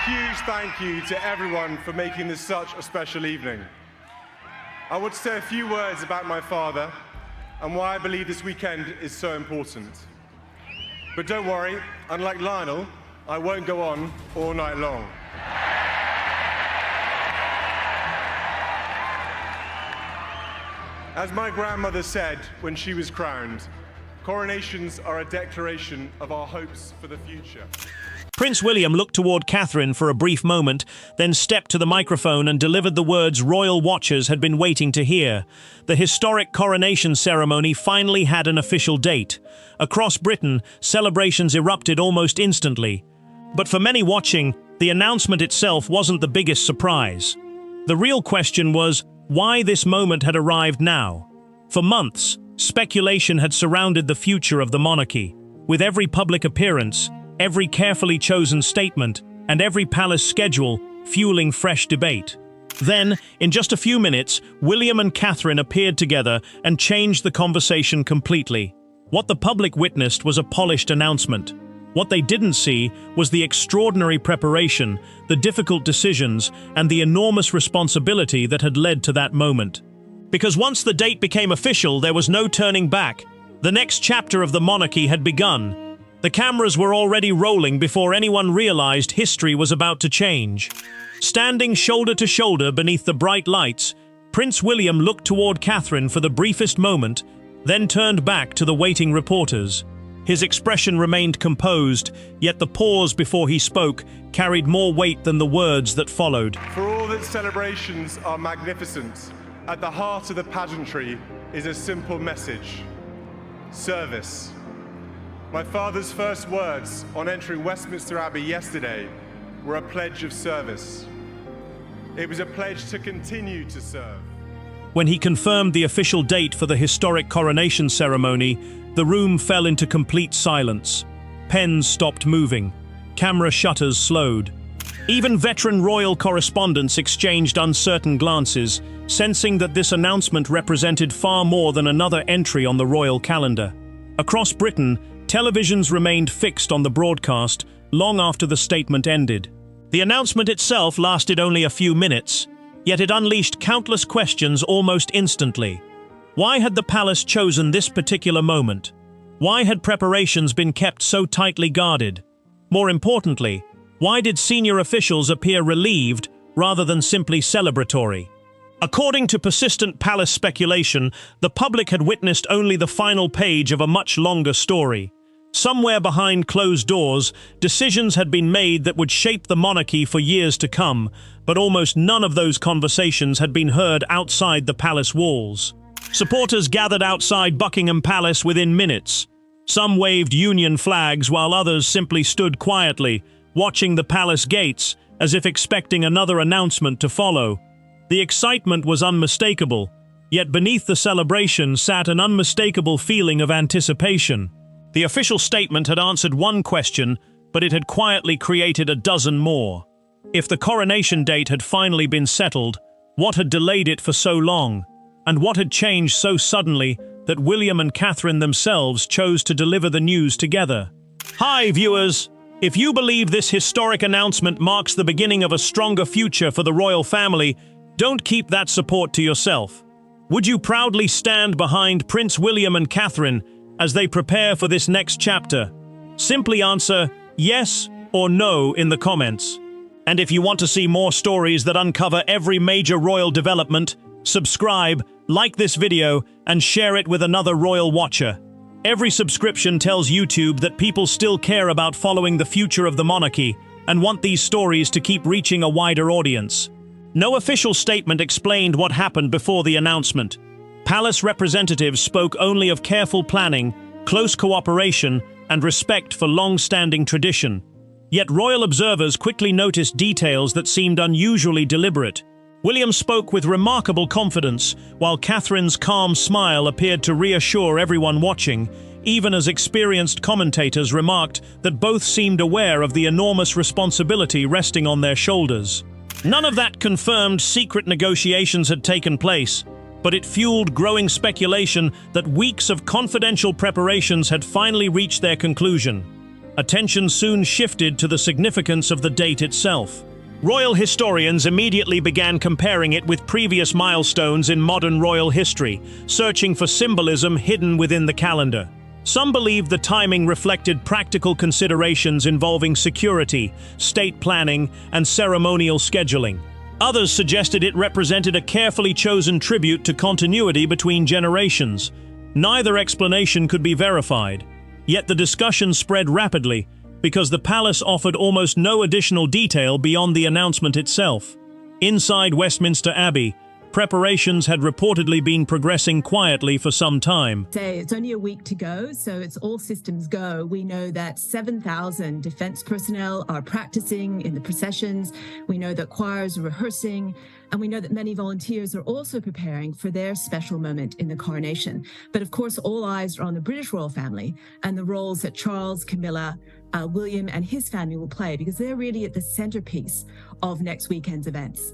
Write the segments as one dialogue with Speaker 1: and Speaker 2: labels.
Speaker 1: huge thank you to everyone for making this such a special evening. I want to say a few words about my father and why I believe this weekend is so important. But don't worry, unlike Lionel, I won't go on all night long. As my grandmother said when she was crowned, coronations are a declaration of our hopes for the future.
Speaker 2: Prince William looked toward Catherine for a brief moment, then stepped to the microphone and delivered the words royal watchers had been waiting to hear. The historic coronation ceremony finally had an official date. Across Britain, celebrations erupted almost instantly. But for many watching, the announcement itself wasn't the biggest surprise. The real question was why this moment had arrived now. For months, speculation had surrounded the future of the monarchy. With every public appearance, every carefully chosen statement, and every palace schedule fueling fresh debate. Then, in just a few minutes, William and Catherine appeared together and changed the conversation completely. What the public witnessed was a polished announcement. What they didn't see was the extraordinary preparation, the difficult decisions, and the enormous responsibility that had led to that moment. Because once the date became official, there was no turning back. The next chapter of the monarchy had begun. The cameras were already rolling before anyone realized history was about to change. Standing shoulder to shoulder beneath the bright lights, Prince William looked toward Catherine for the briefest moment, then turned back to the waiting reporters. His expression remained composed, yet the pause before he spoke carried more weight than the words that followed.
Speaker 1: For all that celebrations are magnificent, at the heart of the pageantry is a simple message: service. My father's first words on entering Westminster Abbey yesterday were a pledge of service. It was a pledge to continue to serve.
Speaker 2: When he confirmed the official date for the historic coronation ceremony, the room fell into complete silence. Pens stopped moving. Camera shutters slowed. Even veteran royal correspondents exchanged uncertain glances, sensing that this announcement represented far more than another entry on the royal calendar. Across Britain, televisions remained fixed on the broadcast long after the statement ended. The announcement itself lasted only a few minutes, yet it unleashed countless questions almost instantly. Why had the palace chosen this particular moment? Why had preparations been kept so tightly guarded? More importantly, why did senior officials appear relieved rather than simply celebratory? According to persistent palace speculation, the public had witnessed only the final page of a much longer story. Somewhere behind closed doors, decisions had been made that would shape the monarchy for years to come, but almost none of those conversations had been heard outside the palace walls. Supporters gathered outside Buckingham Palace within minutes. Some waved Union flags while others simply stood quietly, watching the palace gates as if expecting another announcement to follow. The excitement was unmistakable, yet beneath the celebration sat an unmistakable feeling of anticipation. The official statement had answered one question, but it had quietly created a dozen more. If the coronation date had finally been settled, what had delayed it for so long? And what had changed so suddenly that William and Catherine themselves chose to deliver the news together? Hi, viewers! If you believe this historic announcement marks the beginning of a stronger future for the royal family, don't keep that support to yourself. Would you proudly stand behind Prince William and Catherine as they prepare for this next chapter? Simply answer yes or no in the comments. And if you want to see more stories that uncover every major royal development, subscribe, like this video, and share it with another royal watcher. Every subscription tells YouTube that people still care about following the future of the monarchy and want these stories to keep reaching a wider audience. No official statement explained what happened before the announcement. Palace representatives spoke only of careful planning, close cooperation, and respect for long-standing tradition. Yet royal observers quickly noticed details that seemed unusually deliberate. William spoke with remarkable confidence, while Catherine's calm smile appeared to reassure everyone watching, even as experienced commentators remarked that both seemed aware of the enormous responsibility resting on their shoulders. None of that confirmed secret negotiations had taken place, but it fueled growing speculation that weeks of confidential preparations had finally reached their conclusion. Attention soon shifted to the significance of the date itself. Royal historians immediately began comparing it with previous milestones in modern royal history, searching for symbolism hidden within the calendar. Some believed the timing reflected practical considerations involving security, state planning, and ceremonial scheduling. Others suggested it represented a carefully chosen tribute to continuity between generations. Neither explanation could be verified. Yet the discussion spread rapidly, because the palace offered almost no additional detail beyond the announcement itself. Inside Westminster Abbey, preparations had reportedly been progressing quietly for some time.
Speaker 3: It's only a week to go, so it's all systems go. We know that 7,000 defense personnel are practicing in the processions. We know that choirs are rehearsing, and we know that many volunteers are also preparing for their special moment in the coronation. But of course, all eyes are on the British royal family and the roles that Charles, Camilla, William and his family will play, because they're really at the centerpiece of next weekend's events.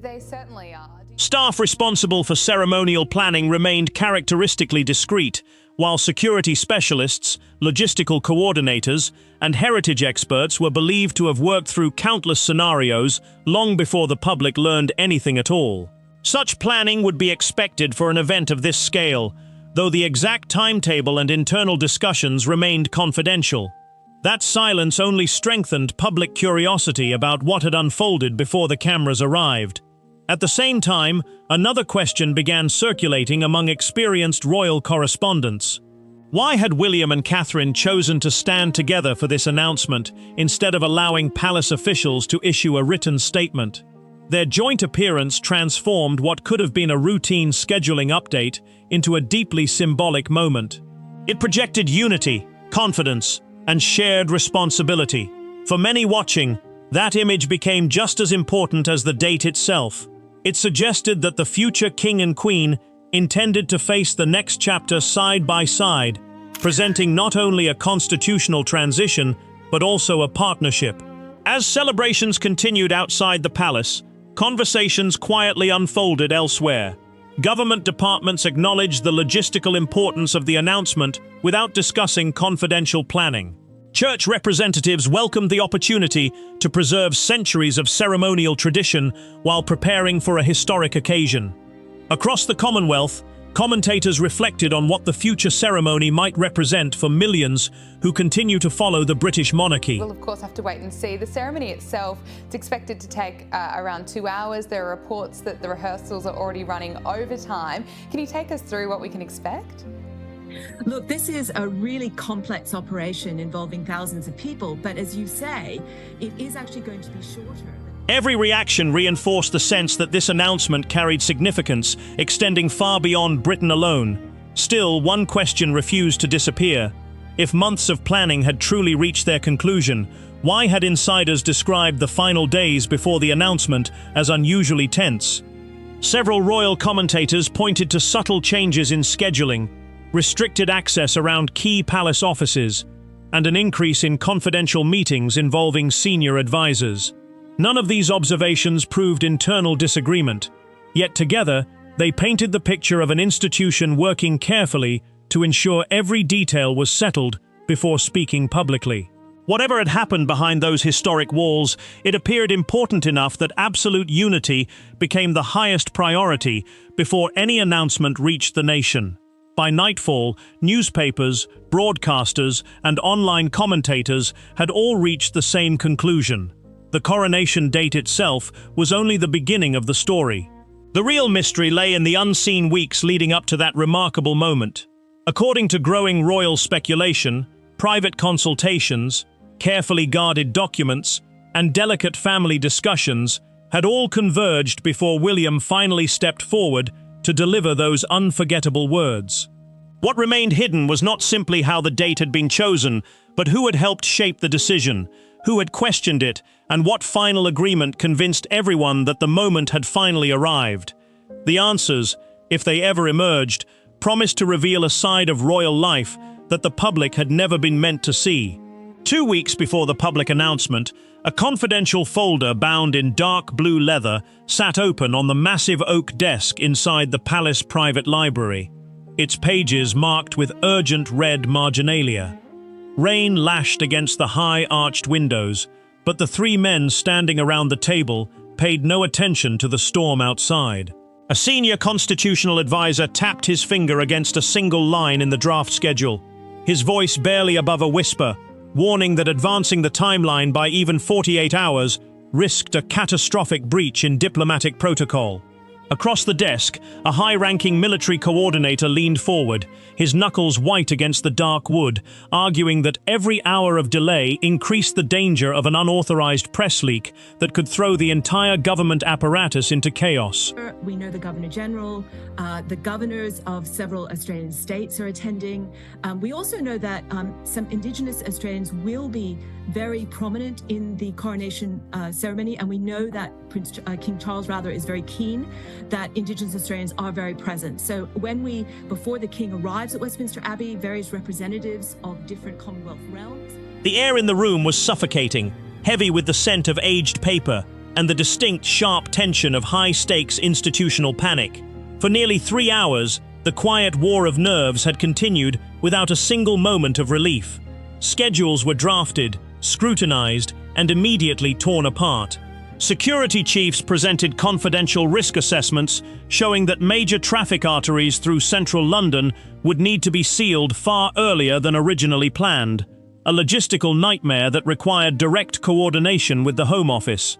Speaker 4: They certainly are.
Speaker 2: Staff responsible for ceremonial planning remained characteristically discreet, while security specialists, logistical coordinators, and heritage experts were believed to have worked through countless scenarios long before the public learned anything at all. Such planning would be expected for an event of this scale, though the exact timetable and internal discussions remained confidential. That silence only strengthened public curiosity about what had unfolded before the cameras arrived. At the same time, another question began circulating among experienced royal correspondents. Why had William and Catherine chosen to stand together for this announcement instead of allowing palace officials to issue a written statement? Their joint appearance transformed what could have been a routine scheduling update into a deeply symbolic moment. It projected unity, confidence, and shared responsibility. For many watching, that image became just as important as the date itself. It suggested that the future king and queen intended to face the next chapter side by side, presenting not only a constitutional transition, but also a partnership. As celebrations continued outside the palace, conversations quietly unfolded elsewhere. Government departments acknowledged the logistical importance of the announcement without discussing confidential planning. Church representatives welcomed the opportunity to preserve centuries of ceremonial tradition while preparing for a historic occasion. Across the Commonwealth, commentators reflected on what the future ceremony might represent for millions who continue to follow the British monarchy.
Speaker 4: We'll of course have to wait and see. The ceremony itself is expected to take around 2 hours. There are reports that the rehearsals are already running overtime. Can you take us through what we can expect?
Speaker 3: Look, this is a really complex operation involving thousands of people, but as you say, it is actually going to be shorter.
Speaker 2: Every reaction reinforced the sense that this announcement carried significance, extending far beyond Britain alone. Still, one question refused to disappear. If months of planning had truly reached their conclusion, why had insiders described the final days before the announcement as unusually tense? Several royal commentators pointed to subtle changes in scheduling, restricted access around key palace offices, and an increase in confidential meetings involving senior advisors. None of these observations proved internal disagreement, yet together they painted the picture of an institution working carefully to ensure every detail was settled before speaking publicly. Whatever had happened behind those historic walls, it appeared important enough that absolute unity became the highest priority before any announcement reached the nation. By nightfall, newspapers, broadcasters, and online commentators had all reached the same conclusion. The coronation date itself was only the beginning of the story. The real mystery lay in the unseen weeks leading up to that remarkable moment. According to growing royal speculation, private consultations, carefully guarded documents, and delicate family discussions had all converged before William finally stepped forward to deliver those unforgettable words. What remained hidden was not simply how the date had been chosen, but who had helped shape the decision, who had questioned it, and what final agreement convinced everyone that the moment had finally arrived. The answers, if they ever emerged, promised to reveal a side of royal life that the public had never been meant to see. 2 weeks before the public announcement, a confidential folder bound in dark blue leather sat open on the massive oak desk inside the palace private library, its pages marked with urgent red marginalia. Rain lashed against the high arched windows, but the three men standing around the table paid no attention to the storm outside. A senior constitutional advisor tapped his finger against a single line in the draft schedule, his voice barely above a whisper, warning that advancing the timeline by even 48 hours risked a catastrophic breach in diplomatic protocol. Across the desk, a high-ranking military coordinator leaned forward, his knuckles white against the dark wood, arguing that every hour of delay increased the danger of an unauthorized press leak that could throw the entire government apparatus into chaos.
Speaker 3: We know the Governor General, the governors of several Australian states are attending. We also know that some Indigenous Australians will be very prominent in the coronation ceremony, and we know that King Charles is very keen that Indigenous Australians are very present. So before the King arrives at Westminster Abbey, various representatives of different Commonwealth realms.
Speaker 2: The air in the room was suffocating, heavy with the scent of aged paper and the distinct, sharp tension of high-stakes institutional panic. For nearly 3 hours, the quiet war of nerves had continued without a single moment of relief. Schedules were drafted, scrutinized, and immediately torn apart. Security chiefs presented confidential risk assessments showing that major traffic arteries through central London would need to be sealed far earlier than originally planned, a logistical nightmare that required direct coordination with the Home Office.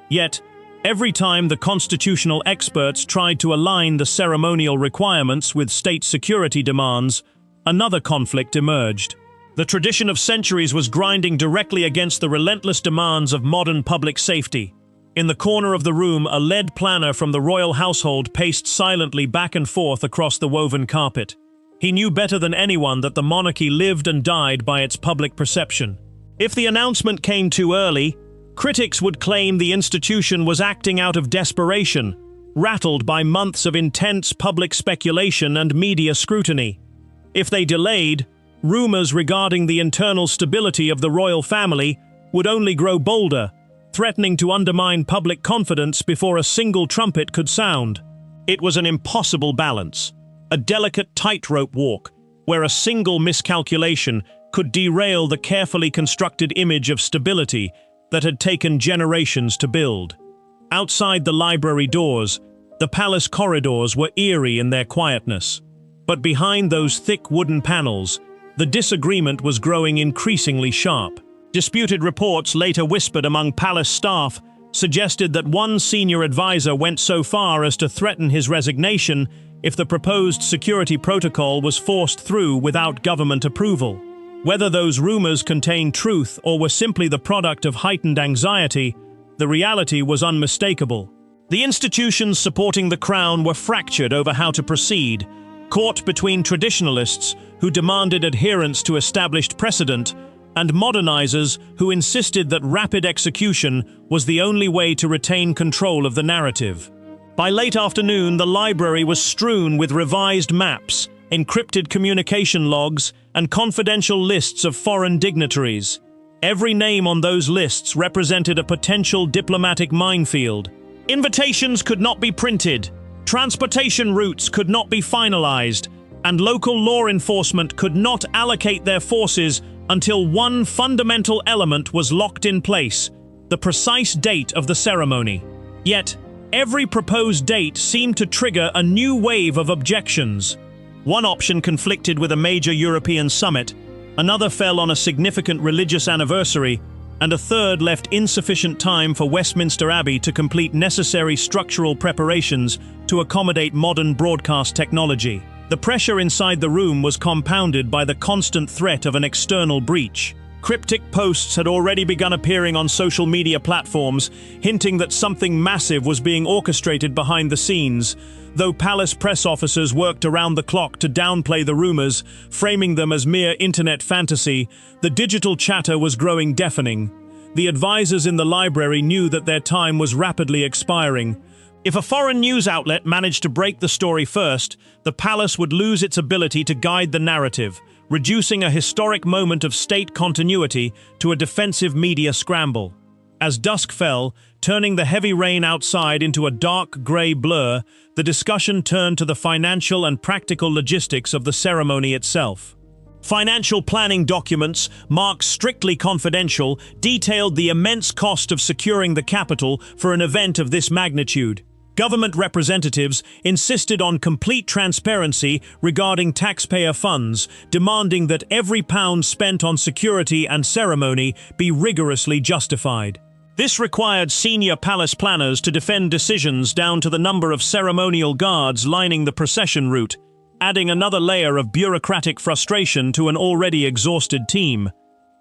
Speaker 2: Yet, every time the constitutional experts tried to align the ceremonial requirements with state security demands, another conflict emerged. The tradition of centuries was grinding directly against the relentless demands of modern public safety. In the corner of the room, a lead planner from the royal household paced silently back and forth across the woven carpet. He knew better than anyone that the monarchy lived and died by its public perception. If the announcement came too early, critics would claim the institution was acting out of desperation, rattled by months of intense public speculation and media scrutiny. If they delayed, rumors regarding the internal stability of the royal family would only grow bolder, threatening to undermine public confidence before a single trumpet could sound. It was an impossible balance, a delicate tightrope walk, where a single miscalculation could derail the carefully constructed image of stability that had taken generations to build. Outside the library doors, the palace corridors were eerie in their quietness. But behind those thick wooden panels, the disagreement was growing increasingly sharp. Disputed reports later whispered among palace staff suggested that one senior advisor went so far as to threaten his resignation if the proposed security protocol was forced through without government approval. Whether those rumors contained truth or were simply the product of heightened anxiety, the reality was unmistakable. The institutions supporting the crown were fractured over how to proceed, caught between traditionalists who demanded adherence to established precedent and modernizers who insisted that rapid execution was the only way to retain control of the narrative. By late afternoon, the library was strewn with revised maps, encrypted communication logs, and confidential lists of foreign dignitaries. Every name on those lists represented a potential diplomatic minefield. Invitations could not be printed, transportation routes could not be finalized, and local law enforcement could not allocate their forces until one fundamental element was locked in place: the precise date of the ceremony. Yet, every proposed date seemed to trigger a new wave of objections. One option conflicted with a major European summit, another fell on a significant religious anniversary, and a third left insufficient time for Westminster Abbey to complete necessary structural preparations to accommodate modern broadcast technology. The pressure inside the room was compounded by the constant threat of an external breach. Cryptic posts had already begun appearing on social media platforms, hinting that something massive was being orchestrated behind the scenes. Though palace press officers worked around the clock to downplay the rumors, framing them as mere internet fantasy, the digital chatter was growing deafening. The advisors in the library knew that their time was rapidly expiring. If a foreign news outlet managed to break the story first, the palace would lose its ability to guide the narrative, reducing a historic moment of state continuity to a defensive media scramble. As dusk fell, turning the heavy rain outside into a dark grey blur, the discussion turned to the financial and practical logistics of the ceremony itself. Financial planning documents, marked strictly confidential, detailed the immense cost of securing the capital for an event of this magnitude. Government representatives insisted on complete transparency regarding taxpayer funds, demanding that every pound spent on security and ceremony be rigorously justified. This required senior palace planners to defend decisions down to the number of ceremonial guards lining the procession route, adding another layer of bureaucratic frustration to an already exhausted team.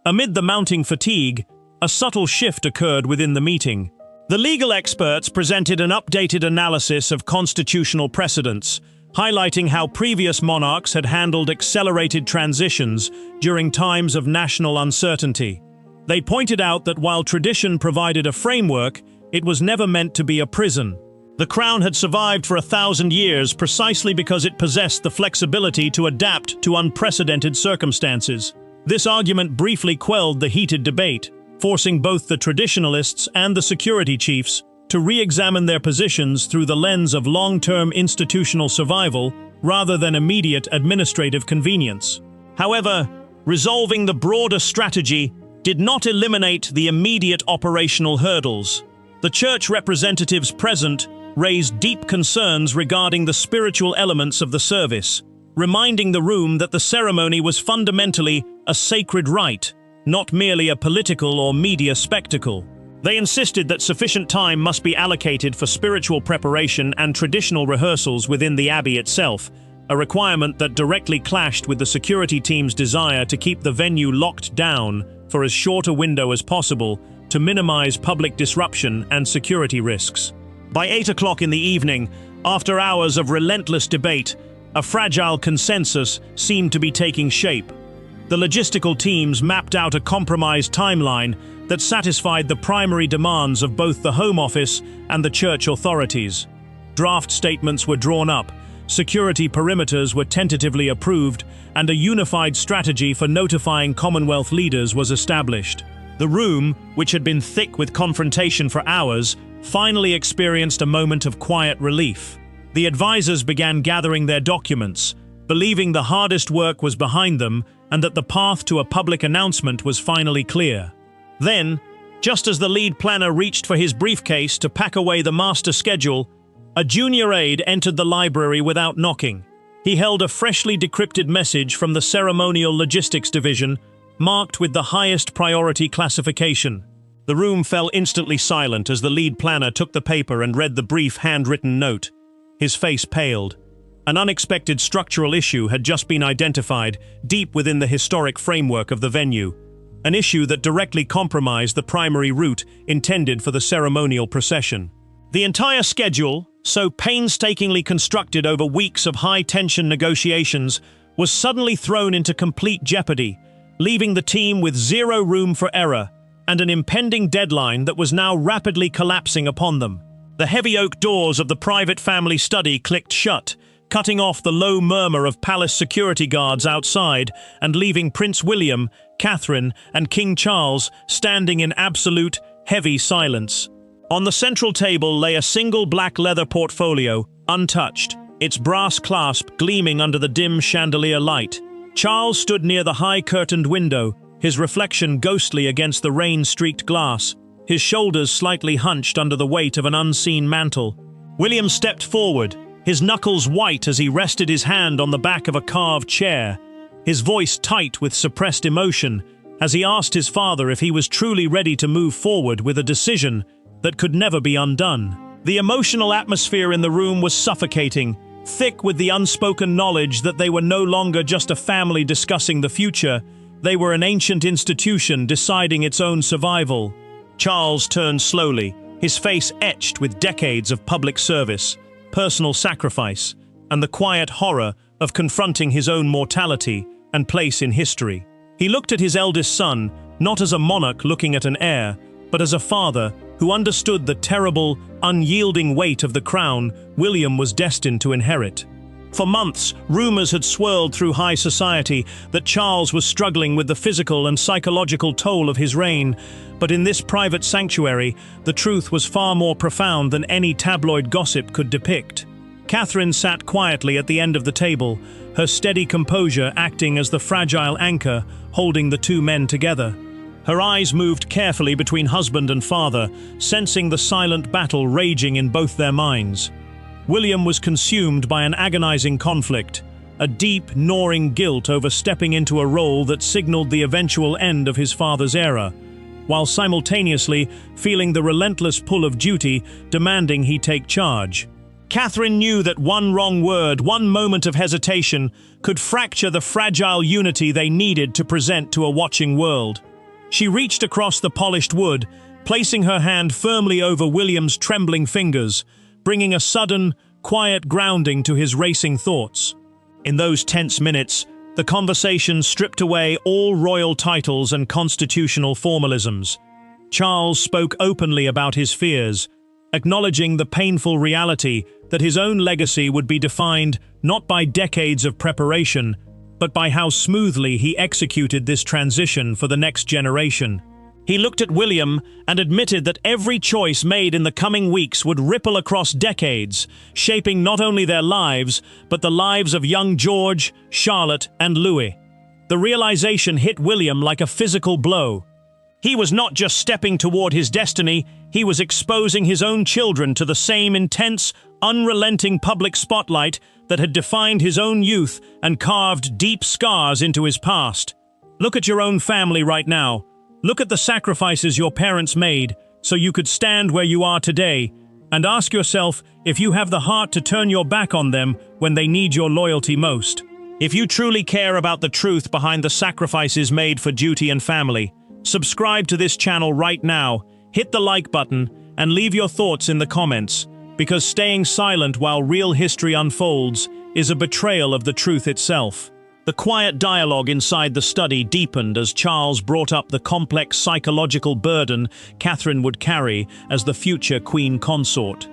Speaker 2: Amid the mounting fatigue, a subtle shift occurred within the meeting. The legal experts presented an updated analysis of constitutional precedents, highlighting how previous monarchs had handled accelerated transitions during times of national uncertainty. They pointed out that while tradition provided a framework, it was never meant to be a prison. The crown had survived for 1,000 years precisely because it possessed the flexibility to adapt to unprecedented circumstances. This argument briefly quelled the heated debate, forcing both the traditionalists and the security chiefs to re-examine their positions through the lens of long-term institutional survival rather than immediate administrative convenience. However, resolving the broader strategy did not eliminate the immediate operational hurdles. The church representatives present raised deep concerns regarding the spiritual elements of the service, reminding the room that the ceremony was fundamentally a sacred rite, not merely a political or media spectacle. They insisted that sufficient time must be allocated for spiritual preparation and traditional rehearsals within the abbey itself, a requirement that directly clashed with the security team's desire to keep the venue locked down for as short a window as possible to minimize public disruption and security risks. By 8 o'clock in the evening, after hours of relentless debate, a fragile consensus seemed to be taking shape. The logistical teams mapped out a compromised timeline that satisfied the primary demands of both the Home Office and the church authorities. Draft statements were drawn up, security perimeters were tentatively approved, and a unified strategy for notifying Commonwealth leaders was established. The room, which had been thick with confrontation for hours, finally experienced a moment of quiet relief. The advisors began gathering their documents, believing the hardest work was behind them and that the path to a public announcement was finally clear. Then, just as the lead planner reached for his briefcase to pack away the master schedule, a junior aide entered the library without knocking. He held a freshly decrypted message from the Ceremonial Logistics Division, marked with the highest priority classification. The room fell instantly silent as the lead planner took the paper and read the brief handwritten note. His face paled. An unexpected structural issue had just been identified deep within the historic framework of the venue, an issue that directly compromised the primary route intended for the ceremonial procession. The entire schedule, so painstakingly constructed over weeks of high-tension negotiations, was suddenly thrown into complete jeopardy, leaving the team with zero room for error and an impending deadline that was now rapidly collapsing upon them. The heavy oak doors of the private family study clicked shut, cutting off the low murmur of palace security guards outside and leaving Prince William, Catherine, and King Charles standing in absolute, heavy silence. On the central table lay a single black leather portfolio, untouched, its brass clasp gleaming under the dim chandelier light. Charles stood near the high-curtained window, his reflection ghostly against the rain-streaked glass, his shoulders slightly hunched under the weight of an unseen mantle. William stepped forward, his knuckles white as he rested his hand on the back of a carved chair, his voice tight with suppressed emotion, as he asked his father if he was truly ready to move forward with a decision that could never be undone. The emotional atmosphere in the room was suffocating, thick with the unspoken knowledge that they were no longer just a family discussing the future, they were an ancient institution deciding its own survival. Charles turned slowly, his face etched with decades of public service, personal sacrifice, and the quiet horror of confronting his own mortality and place in history. He looked at his eldest son, not as a monarch looking at an heir, but as a father who understood the terrible, unyielding weight of the crown William was destined to inherit. For months, rumors had swirled through high society that Charles was struggling with the physical and psychological toll of his reign, but in this private sanctuary, the truth was far more profound than any tabloid gossip could depict. Catherine sat quietly at the end of the table, her steady composure acting as the fragile anchor holding the two men together. Her eyes moved carefully between husband and father, sensing the silent battle raging in both their minds. William was consumed by an agonizing conflict, a deep, gnawing guilt over stepping into a role that signaled the eventual end of his father's era, while simultaneously feeling the relentless pull of duty demanding he take charge. Catherine knew that one wrong word, one moment of hesitation, could fracture the fragile unity they needed to present to a watching world. She reached across the polished wood, placing her hand firmly over William's trembling fingers, bringing a sudden, quiet grounding to his racing thoughts. In those tense minutes, the conversation stripped away all royal titles and constitutional formalisms. Charles spoke openly about his fears, acknowledging the painful reality that his own legacy would be defined not by decades of preparation, but by how smoothly he executed this transition for the next generation. He looked at William and admitted that every choice made in the coming weeks would ripple across decades, shaping not only their lives, but the lives of young George, Charlotte, and Louis. The realization hit William like a physical blow. He was not just stepping toward his destiny, he was exposing his own children to the same intense, unrelenting public spotlight that had defined his own youth and carved deep scars into his past. Look at your own family right now. Look at the sacrifices your parents made so you could stand where you are today, and ask yourself if you have the heart to turn your back on them when they need your loyalty most. If you truly care about the truth behind the sacrifices made for duty and family, subscribe to this channel right now, hit the like button, and leave your thoughts in the comments, because staying silent while real history unfolds is a betrayal of the truth itself. The quiet dialogue inside the study deepened as Charles brought up the complex psychological burden Catherine would carry as the future queen consort.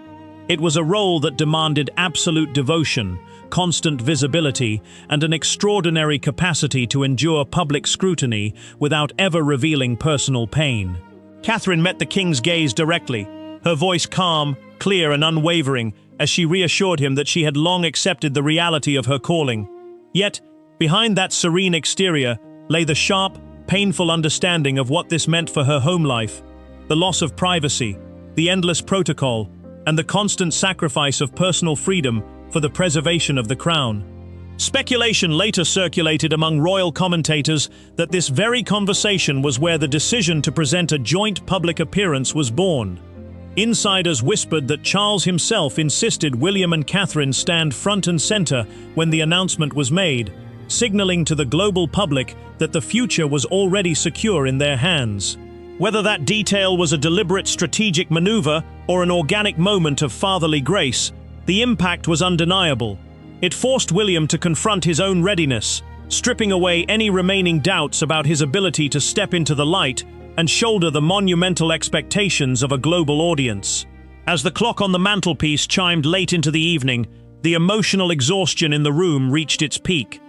Speaker 2: It was a role that demanded absolute devotion, constant visibility, and an extraordinary capacity to endure public scrutiny without ever revealing personal pain. Catherine met the king's gaze directly, her voice calm, clear, and unwavering, as she reassured him that she had long accepted the reality of her calling. Yet, behind that serene exterior lay the sharp, painful understanding of what this meant for her home life, the loss of privacy, the endless protocol, and the constant sacrifice of personal freedom for the preservation of the crown. Speculation later circulated among royal commentators that this very conversation was where the decision to present a joint public appearance was born. Insiders whispered that Charles himself insisted William and Catherine stand front and center when the announcement was made, signaling to the global public that the future was already secure in their hands. Whether that detail was a deliberate strategic maneuver or an organic moment of fatherly grace, the impact was undeniable. It forced William to confront his own readiness, stripping away any remaining doubts about his ability to step into the light and shoulder the monumental expectations of a global audience. As the clock on the mantelpiece chimed late into the evening, the emotional exhaustion in the room reached its peak.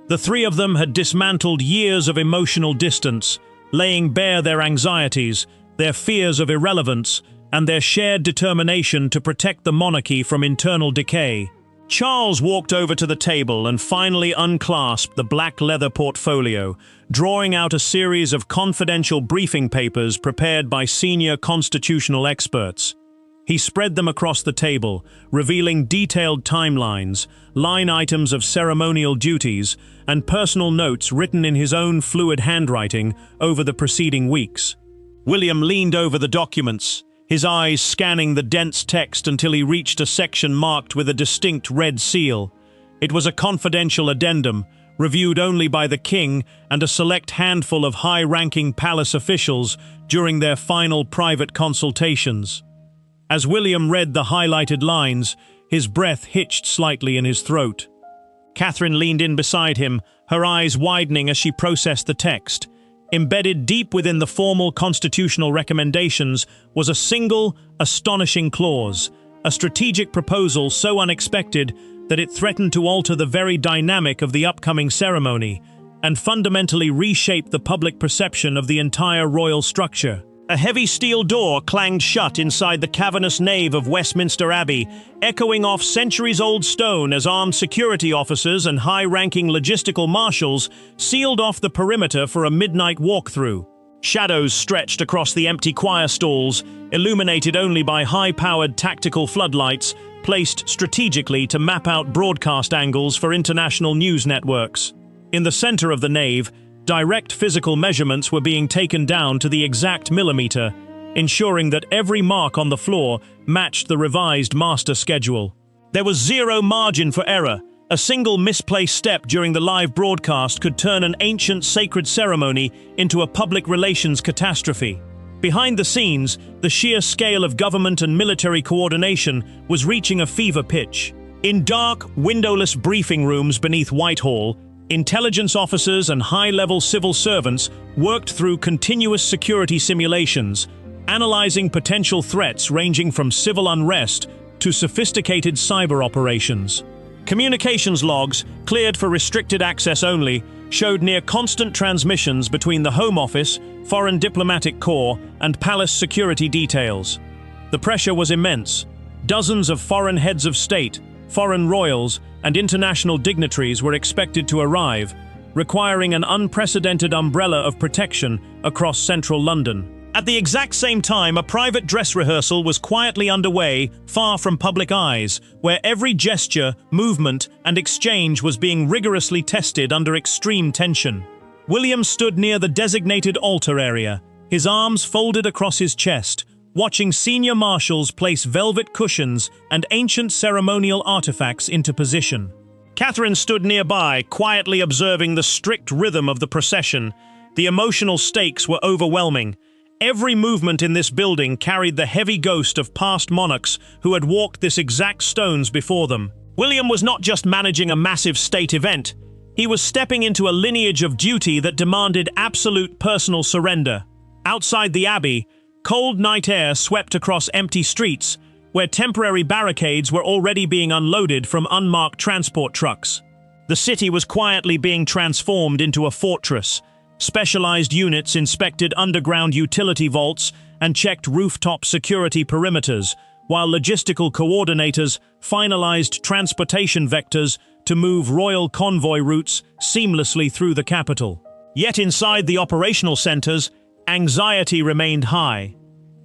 Speaker 2: The three of them had dismantled years of emotional distance, laying bare their anxieties, their fears of irrelevance, and their shared determination to protect the monarchy from internal decay. Charles walked over to the table and finally unclasped the black leather portfolio, drawing out a series of confidential briefing papers prepared by senior constitutional experts. He spread them across the table, revealing detailed timelines, line items of ceremonial duties, and personal notes written in his own fluid handwriting over the preceding weeks. William leaned over the documents, his eyes scanning the dense text until he reached a section marked with a distinct red seal. It was a confidential addendum, reviewed only by the king and a select handful of high-ranking palace officials during their final private consultations. As William read the highlighted lines, his breath hitched slightly in his throat. Catherine leaned in beside him, her eyes widening as she processed the text. Embedded deep within the formal constitutional recommendations was a single, astonishing clause, a strategic proposal so unexpected that it threatened to alter the very dynamic of the upcoming ceremony and fundamentally reshape the public perception of the entire royal structure. A heavy steel door clanged shut inside the cavernous nave of Westminster Abbey, echoing off centuries-old stone as armed security officers and high-ranking logistical marshals sealed off the perimeter for a midnight walkthrough. Shadows stretched across the empty choir stalls, illuminated only by high-powered tactical floodlights placed strategically to map out broadcast angles for international news networks. In the center of the nave, direct physical measurements were being taken down to the exact millimeter, ensuring that every mark on the floor matched the revised master schedule. There was zero margin for error. A single misplaced step during the live broadcast could turn an ancient sacred ceremony into a public relations catastrophe. Behind the scenes, the sheer scale of government and military coordination was reaching a fever pitch. In dark, windowless briefing rooms beneath Whitehall, intelligence officers and high-level civil servants worked through continuous security simulations, analyzing potential threats ranging from civil unrest to sophisticated cyber operations. Communications logs, cleared for restricted access only, showed near-constant transmissions between the Home Office, Foreign Diplomatic Corps, and Palace security details. The pressure was immense. Dozens of foreign heads of state, foreign royals, and international dignitaries were expected to arrive, requiring an unprecedented umbrella of protection across central London. At the exact same time, a private dress rehearsal was quietly underway, far from public eyes, where every gesture, movement, and exchange was being rigorously tested under extreme tension. William stood near the designated altar area, his arms folded across his chest, watching senior marshals place velvet cushions and ancient ceremonial artifacts into position. Catherine stood nearby, quietly observing the strict rhythm of the procession. The emotional stakes were overwhelming. Every movement in this building carried the heavy ghost of past monarchs who had walked this exact stones before them. William was not just managing a massive state event. He was stepping into a lineage of duty that demanded absolute personal surrender. Outside the Abbey, cold night air swept across empty streets, where temporary barricades were already being unloaded from unmarked transport trucks. The city was quietly being transformed into a fortress. Specialized units inspected underground utility vaults and checked rooftop security perimeters, while logistical coordinators finalized transportation vectors to move royal convoy routes seamlessly through the capital. Yet inside the operational centers, anxiety remained high.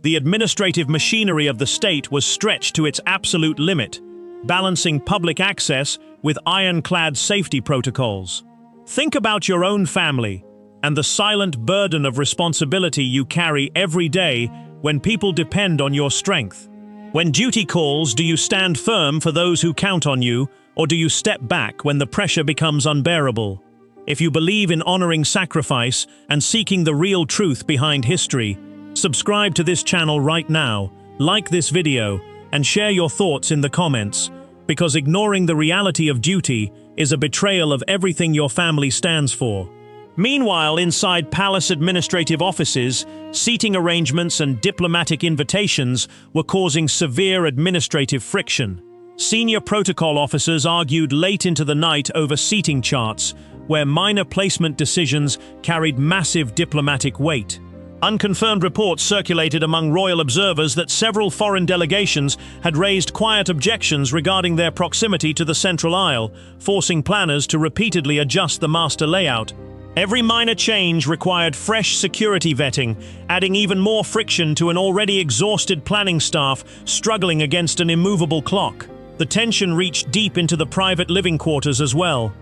Speaker 2: The administrative machinery of the state was stretched to its absolute limit, balancing public access with ironclad safety protocols. Think about your own family and the silent burden of responsibility you carry every day when people depend on your strength. When duty calls, do you stand firm for those who count on you, or do you step back when the pressure becomes unbearable? If you believe in honoring sacrifice and seeking the real truth behind history, subscribe to this channel right now, like this video, and share your thoughts in the comments, because ignoring the reality of duty is a betrayal of everything your family stands for. Meanwhile, inside palace administrative offices, seating arrangements and diplomatic invitations were causing severe administrative friction. Senior protocol officers argued late into the night over seating charts, where minor placement decisions carried massive diplomatic weight. Unconfirmed reports circulated among royal observers that several foreign delegations had raised quiet objections regarding their proximity to the central aisle, forcing planners to repeatedly adjust the master layout. Every minor change required fresh security vetting, adding even more friction to an already exhausted planning staff struggling against an immovable clock. The tension reached deep into the private living quarters as well.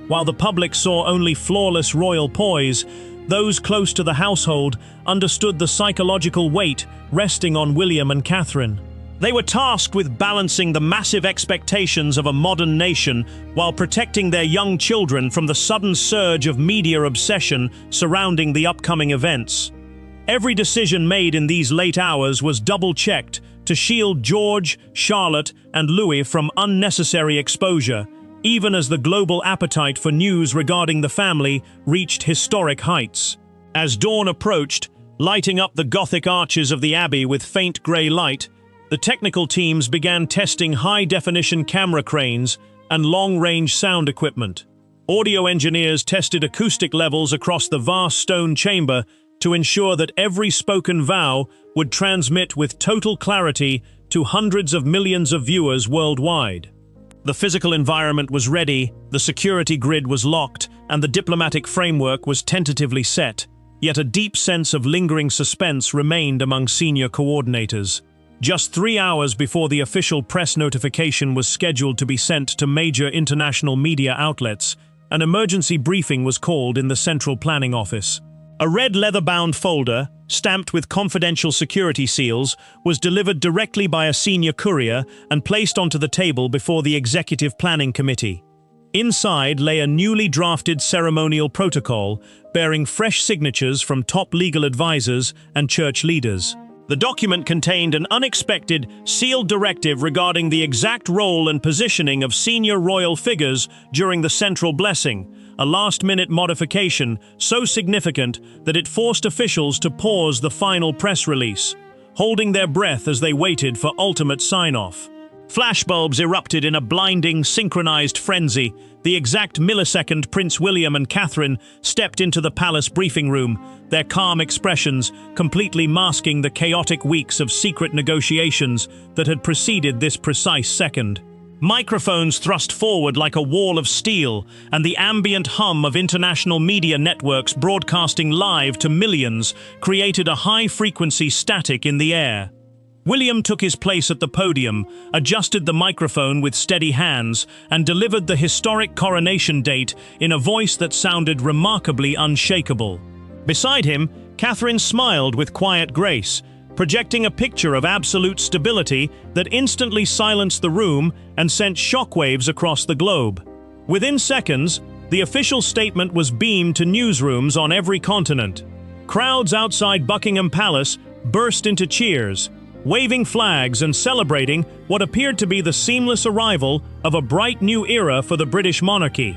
Speaker 2: While the public saw only flawless royal poise, those close to the household understood the psychological weight resting on William and Catherine. They were tasked with balancing the massive expectations of a modern nation while protecting their young children from the sudden surge of media obsession surrounding the upcoming events. Every decision made in these late hours was double-checked to shield George, Charlotte, and Louis from unnecessary exposure, even as the global appetite for news regarding the family reached historic heights. As dawn approached, lighting up the Gothic arches of the Abbey with faint grey light, the technical teams began testing high-definition camera cranes and long-range sound equipment. Audio engineers tested acoustic levels across the vast stone chamber, to ensure that every spoken vow would transmit with total clarity to hundreds of millions of viewers worldwide. The physical environment was ready, the security grid was locked, and the diplomatic framework was tentatively set, yet a deep sense of lingering suspense remained among senior coordinators. Just 3 hours before the official press notification was scheduled to be sent to major international media outlets, an emergency briefing was called in the Central Planning Office. A red leather-bound folder, stamped with confidential security seals, was delivered directly by a senior courier and placed onto the table before the Executive Planning Committee. Inside lay a newly drafted ceremonial protocol bearing fresh signatures from top legal advisors and church leaders. The document contained an unexpected, sealed directive regarding the exact role and positioning of senior royal figures during the central blessing, a last-minute modification so significant that it forced officials to pause the final press release, holding their breath as they waited for ultimate sign-off. Flashbulbs erupted in a blinding, synchronized frenzy. The exact millisecond Prince William and Catherine stepped into the palace briefing room, their calm expressions completely masking the chaotic weeks of secret negotiations that had preceded this precise second. Microphones thrust forward like a wall of steel, and the ambient hum of international media networks broadcasting live to millions created a high-frequency static in the air. William took his place at the podium, adjusted the microphone with steady hands, and delivered the historic coronation date in a voice that sounded remarkably unshakable. Beside him, Catherine smiled with quiet grace, projecting a picture of absolute stability that instantly silenced the room and sent shockwaves across the globe. Within seconds, the official statement was beamed to newsrooms on every continent. Crowds outside Buckingham Palace burst into cheers, waving flags and celebrating what appeared to be the seamless arrival of a bright new era for the British monarchy.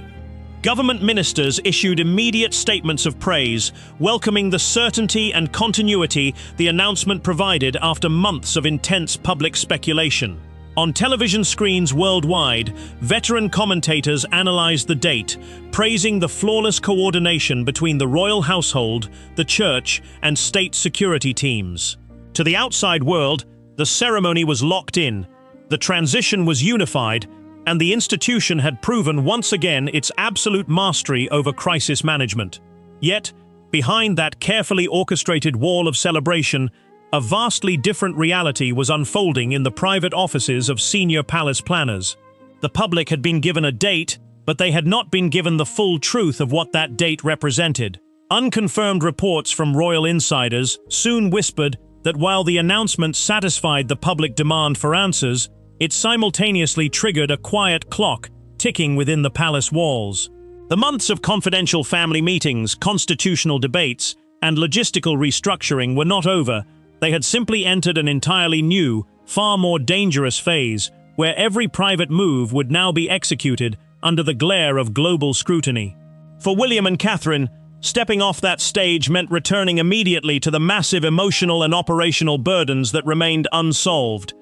Speaker 2: Government ministers issued immediate statements of praise, welcoming the certainty and continuity the announcement provided after months of intense public speculation. On television screens worldwide, veteran commentators analyzed the date, praising the flawless coordination between the royal household, the church, and state security teams. To the outside world, the ceremony was locked in, the transition was unified, and the institution had proven once again its absolute mastery over crisis management. Yet, behind that carefully orchestrated wall of celebration, a vastly different reality was unfolding in the private offices of senior palace planners. The public had been given a date, but they had not been given the full truth of what that date represented. Unconfirmed reports from royal insiders soon whispered that while the announcement satisfied the public demand for answers, it simultaneously triggered a quiet clock ticking within the palace walls. The months of confidential family meetings, constitutional debates, and logistical restructuring were not over. They had simply entered an entirely new, far more dangerous phase, where every private move would now be executed under the glare of global scrutiny. For William and Catherine, stepping off that stage meant returning immediately to the massive emotional and operational burdens that remained unsolved.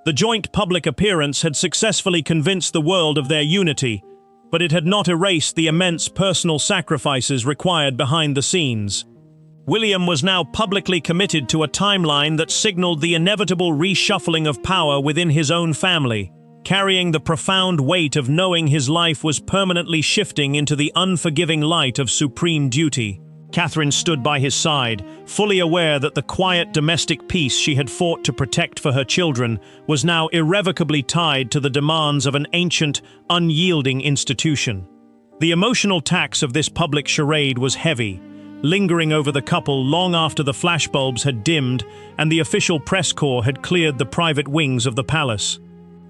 Speaker 2: The joint public appearance had successfully convinced the world of their unity, but it had not erased the immense personal sacrifices required behind the scenes. William was now publicly committed to a timeline that signaled the inevitable reshuffling of power within his own family, carrying the profound weight of knowing his life was permanently shifting into the unforgiving light of supreme duty. Catherine stood by his side, fully aware that the quiet domestic peace she had fought to protect for her children was now irrevocably tied to the demands of an ancient, unyielding institution. The emotional tax of this public charade was heavy, lingering over the couple long after the flashbulbs had dimmed and the official press corps had cleared the private wings of the palace.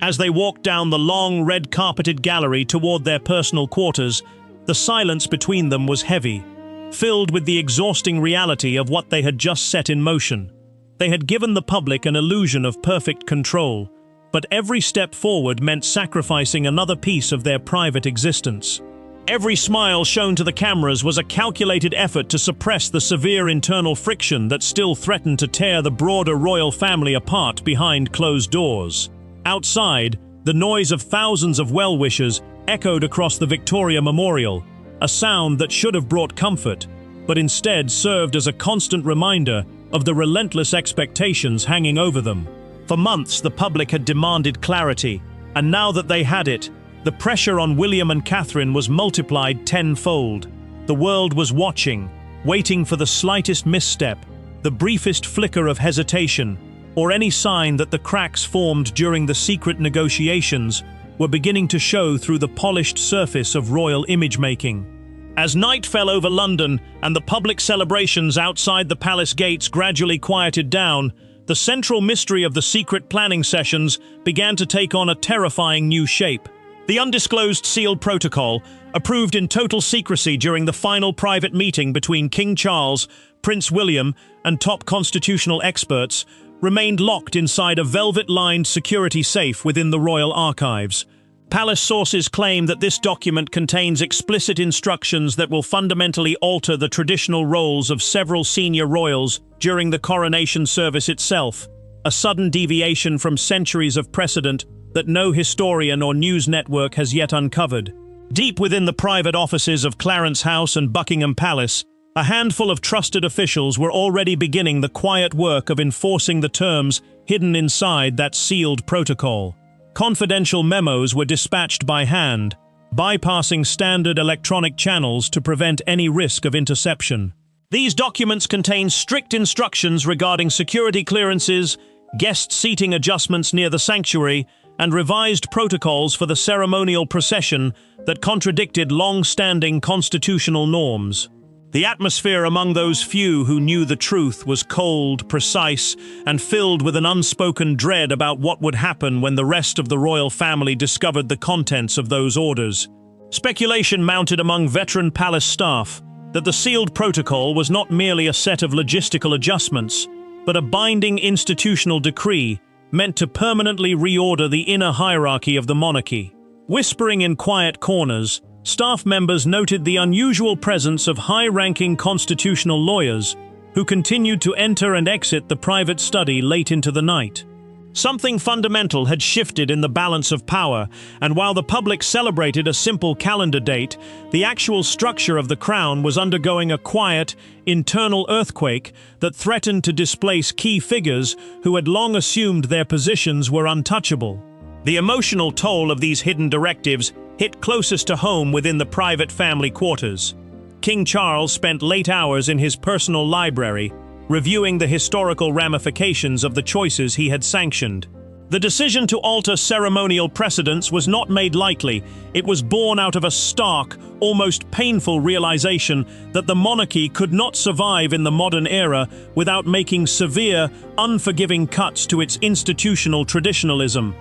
Speaker 2: As they walked down the long, red-carpeted gallery toward their personal quarters, the silence between them was heavy, filled with the exhausting reality of what they had just set in motion. They had given the public an illusion of perfect control, but every step forward meant sacrificing another piece of their private existence. Every smile shown to the cameras was a calculated effort to suppress the severe internal friction that still threatened to tear the broader royal family apart behind closed doors. Outside, the noise of thousands of well-wishers echoed across the Victoria Memorial, a sound that should have brought comfort, but instead served as a constant reminder of the relentless expectations hanging over them. For months, the public had demanded clarity, and now that they had it, the pressure on William and Catherine was multiplied tenfold. The world was watching, waiting for the slightest misstep, the briefest flicker of hesitation, or any sign that the cracks formed during the secret negotiations were beginning to show through the polished surface of royal image-making. As night fell over London and the public celebrations outside the palace gates gradually quieted down, the central mystery of the secret planning sessions began to take on a terrifying new shape. The undisclosed sealed protocol, approved in total secrecy during the final private meeting between King Charles, Prince William, and top constitutional experts, remained locked inside a velvet-lined security safe within the royal archives. Palace sources claim that this document contains explicit instructions that will fundamentally alter the traditional roles of several senior royals during the coronation service itself, a sudden deviation from centuries of precedent that no historian or news network has yet uncovered. Deep within the private offices of Clarence House and Buckingham Palace, a handful of trusted officials were already beginning the quiet work of enforcing the terms hidden inside that sealed protocol. Confidential memos were dispatched by hand, bypassing standard electronic channels to prevent any risk of interception. These documents contain strict instructions regarding security clearances, guest seating adjustments near the sanctuary, and revised protocols for the ceremonial procession that contradicted long-standing constitutional norms. The atmosphere among those few who knew the truth was cold, precise, and filled with an unspoken dread about what would happen when the rest of the royal family discovered the contents of those orders. Speculation mounted among veteran palace staff that the sealed protocol was not merely a set of logistical adjustments, but a binding institutional decree meant to permanently reorder the inner hierarchy of the monarchy. Whispering in quiet corners, staff members noted the unusual presence of high-ranking constitutional lawyers who continued to enter and exit the private study late into the night. Something fundamental had shifted in the balance of power, and while the public celebrated a simple calendar date, the actual structure of the crown was undergoing a quiet, internal earthquake that threatened to displace key figures who had long assumed their positions were untouchable. The emotional toll of these hidden directives hit closest to home within the private family quarters. King Charles spent late hours in his personal library, reviewing the historical ramifications of the choices he had sanctioned. The decision to alter ceremonial precedents was not made lightly. It was born out of a stark, almost painful realization that the monarchy could not survive in the modern era without making severe, unforgiving cuts to its institutional traditionalism.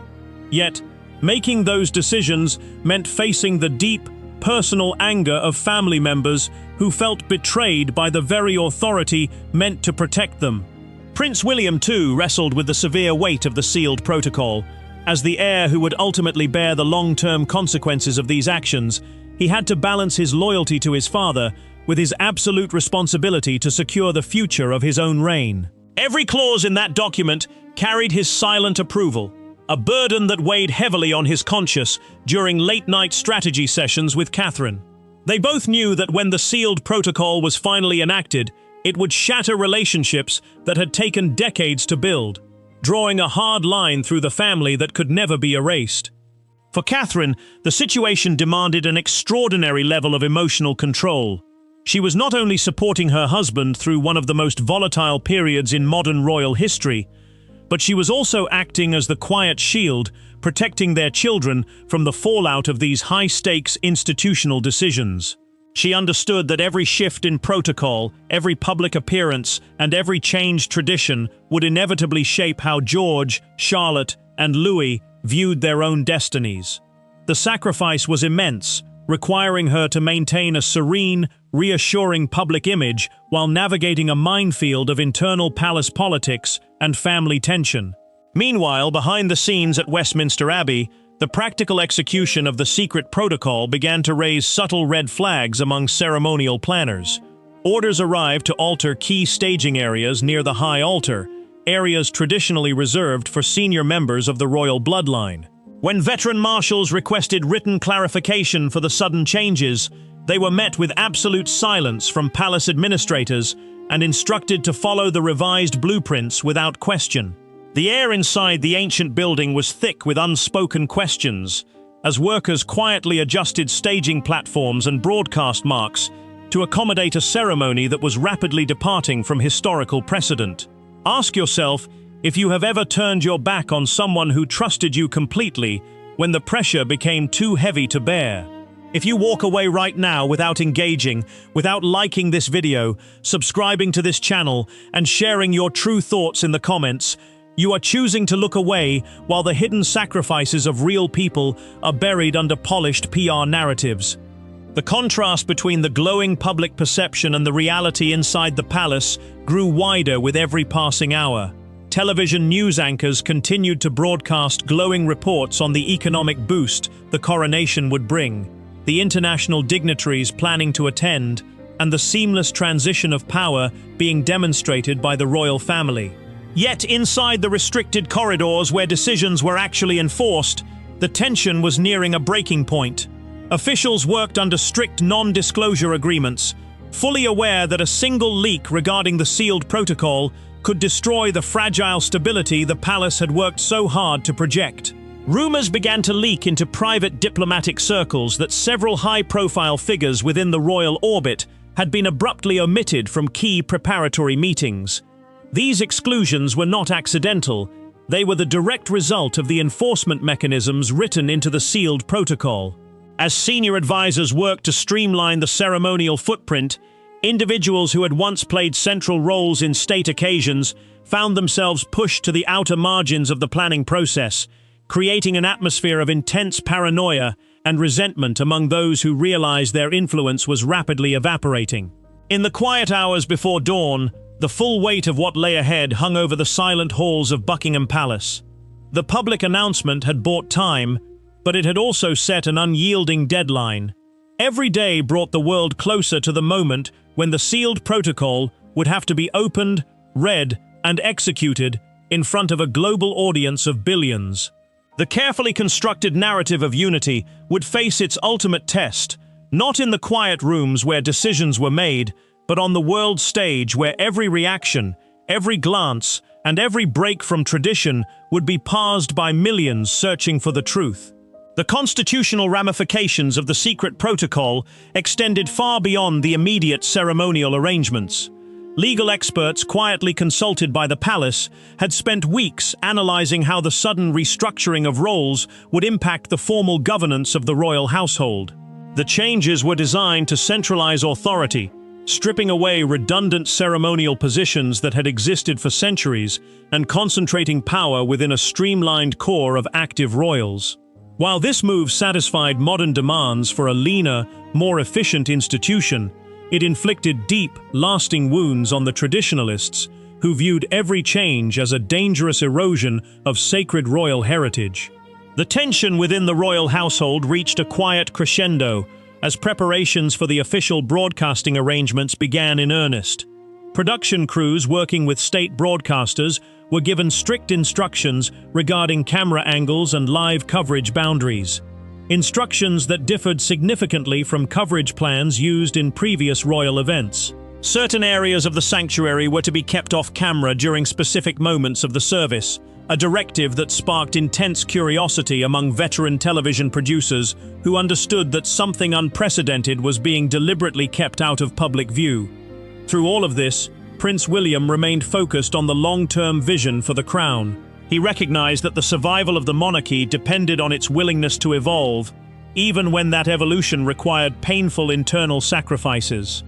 Speaker 2: Yet, making those decisions meant facing the deep, personal anger of family members who felt betrayed by the very authority meant to protect them. Prince William, too, wrestled with the severe weight of the sealed protocol. As the heir who would ultimately bear the long-term consequences of these actions, he had to balance his loyalty to his father with his absolute responsibility to secure the future of his own reign. Every clause in that document carried his silent approval, a burden that weighed heavily on his conscience during late-night strategy sessions with Catherine. They both knew that when the sealed protocol was finally enacted, it would shatter relationships that had taken decades to build, drawing a hard line through the family that could never be erased. For Catherine, the situation demanded an extraordinary level of emotional control. She was not only supporting her husband through one of the most volatile periods in modern royal history, but she was also acting as the quiet shield, protecting their children from the fallout of these high-stakes institutional decisions. She understood that every shift in protocol, every public appearance, and every changed tradition would inevitably shape how George, Charlotte, and Louis viewed their own destinies. The sacrifice was immense, requiring her to maintain a serene, reassuring public image while navigating a minefield of internal palace politics and family tension. Meanwhile, behind the scenes at Westminster Abbey, the practical execution of the secret protocol began to raise subtle red flags among ceremonial planners. Orders arrived to alter key staging areas near the high altar, areas traditionally reserved for senior members of the royal bloodline. When veteran marshals requested written clarification for the sudden changes, They were met with absolute silence from palace administrators and instructed to follow the revised blueprints without question. The air inside the ancient building was thick with unspoken questions, as workers quietly adjusted staging platforms and broadcast marks to accommodate a ceremony that was rapidly departing from historical precedent. Ask yourself if you have ever turned your back on someone who trusted you completely when the pressure became too heavy to bear. If you walk away right now without engaging, without liking this video, subscribing to this channel, and sharing your true thoughts in the comments, you are choosing to look away while the hidden sacrifices of real people are buried under polished PR narratives. The contrast between the glowing public perception and the reality inside the palace grew wider with every passing hour. Television news anchors continued to broadcast glowing reports on the economic boost the coronation would bring, the international dignitaries planning to attend, and the seamless transition of power being demonstrated by the royal family. Yet inside the restricted corridors where decisions were actually enforced, the tension was nearing a breaking point. Officials worked under strict non-disclosure agreements, fully aware that a single leak regarding the sealed protocol could destroy the fragile stability the palace had worked so hard to project. Rumors began to leak into private diplomatic circles that several high-profile figures within the royal orbit had been abruptly omitted from key preparatory meetings. These exclusions were not accidental. They were the direct result of the enforcement mechanisms written into the sealed protocol. As senior advisors worked to streamline the ceremonial footprint, individuals who had once played central roles in state occasions found themselves pushed to the outer margins of the planning process, creating an atmosphere of intense paranoia and resentment among those who realized their influence was rapidly evaporating. In the quiet hours before dawn, the full weight of what lay ahead hung over the silent halls of Buckingham Palace. The public announcement had bought time, but it had also set an unyielding deadline. Every day brought the world closer to the moment when the sealed protocol would have to be opened, read, and executed in front of a global audience of billions. The carefully constructed narrative of unity would face its ultimate test, not in the quiet rooms where decisions were made, but on the world stage where every reaction, every glance, and every break from tradition would be parsed by millions searching for the truth. The constitutional ramifications of the secret protocol extended far beyond the immediate ceremonial arrangements. Legal experts quietly consulted by the palace had spent weeks analyzing how the sudden restructuring of roles would impact the formal governance of the royal household. The changes were designed to centralize authority, stripping away redundant ceremonial positions that had existed for centuries and concentrating power within a streamlined core of active royals. While this move satisfied modern demands for a leaner, more efficient institution, it inflicted deep, lasting wounds on the traditionalists who viewed every change as a dangerous erosion of sacred royal heritage. The tension within the royal household reached a quiet crescendo as preparations for the official broadcasting arrangements began in earnest. Production crews working with state broadcasters were given strict instructions regarding camera angles and live coverage boundaries. Instructions that differed significantly from coverage plans used in previous royal events. Certain areas of the sanctuary were to be kept off camera during specific moments of the service, a directive that sparked intense curiosity among veteran television producers who understood that something unprecedented was being deliberately kept out of public view. Through all of this, Prince William remained focused on the long-term vision for the crown. He recognized that the survival of the monarchy depended on its willingness to evolve, even when that evolution required painful internal sacrifices.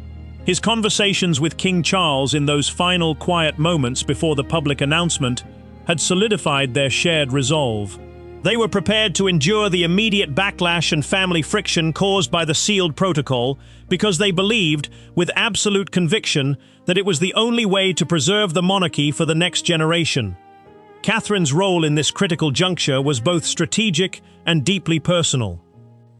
Speaker 2: His conversations with King Charles in those final quiet moments before the public announcement had solidified their shared resolve. They were prepared to endure the immediate backlash and family friction caused by the sealed protocol because they believed, with absolute conviction, that it was the only way to preserve the monarchy for the next generation. Catherine's role in this critical juncture was both strategic and deeply personal.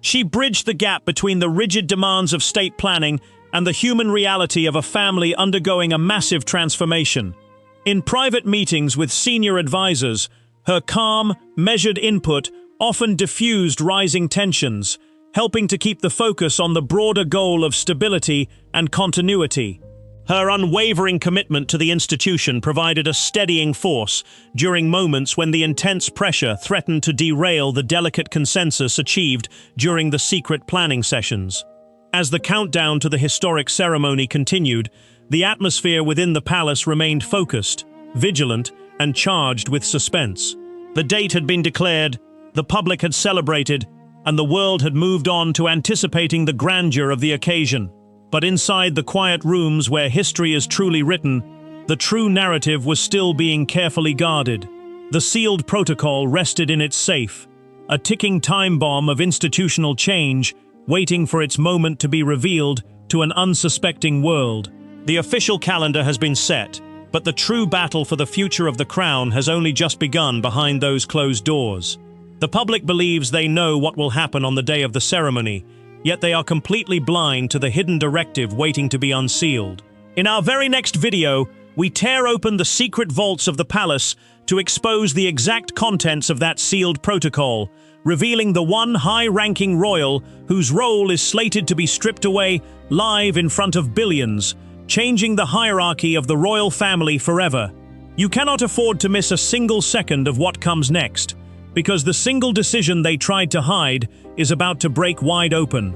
Speaker 2: She bridged the gap between the rigid demands of state planning and the human reality of a family undergoing a massive transformation. In private meetings with senior advisors, her calm, measured input often diffused rising tensions, helping to keep the focus on the broader goal of stability and continuity. Her unwavering commitment to the institution provided a steadying force during moments when the intense pressure threatened to derail the delicate consensus achieved during the secret planning sessions. As the countdown to the historic ceremony continued, the atmosphere within the palace remained focused, vigilant, and charged with suspense. The date had been declared, the public had celebrated, and the world had moved on to anticipating the grandeur of the occasion. But inside the quiet rooms where history is truly written, the true narrative was still being carefully guarded. The sealed protocol rested in its safe, a ticking time bomb of institutional change, waiting for its moment to be revealed to an unsuspecting world. The official calendar has been set, but the true battle for the future of the crown has only just begun behind those closed doors. The public believes they know what will happen on the day of the ceremony, yet they are completely blind to the hidden directive waiting to be unsealed. In our very next video, we tear open the secret vaults of the palace to expose the exact contents of that sealed protocol, revealing the one high-ranking royal whose role is slated to be stripped away live in front of billions, changing the hierarchy of the royal family forever. You cannot afford to miss a single second of what comes next, because the single decision they tried to hide is about to break wide open.